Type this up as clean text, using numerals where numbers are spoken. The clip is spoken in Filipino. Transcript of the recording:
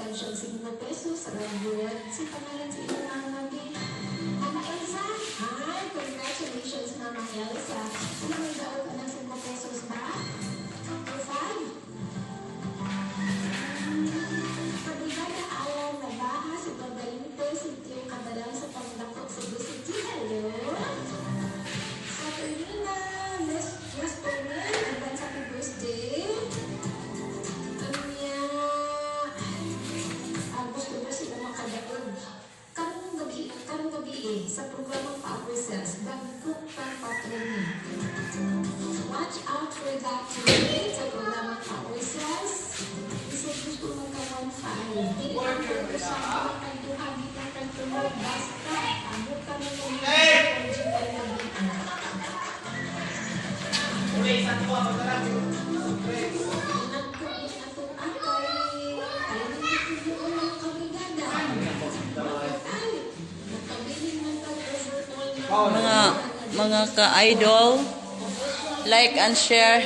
pension 5 pesos. Rabuet. Si pangalan si Ilang Nabi. Mama Elsa. Hi, congratulations Mama Elsa. Ano may daw ka ng 5 pesos ba? 5? Pagigada ayaw na baha si Babalinte, si Tio Kadalang sa Pangdakot sa City. Hello? Saturina, Miss Pauline, advance happy birthday. Kanya, gusto mo sila makadaog. Karong gabi sa programang Power Cells, bagkot pang patroni. Watch out for that today sa programang Power Cells. Isa gusto mo ka 1-5. Hindi lang po usapan ang duhagi ng kantunog. Basta, abot ka na ng conjugal na bitin. Uli, saan ko ako sarap? Mga ka-idol, like and share.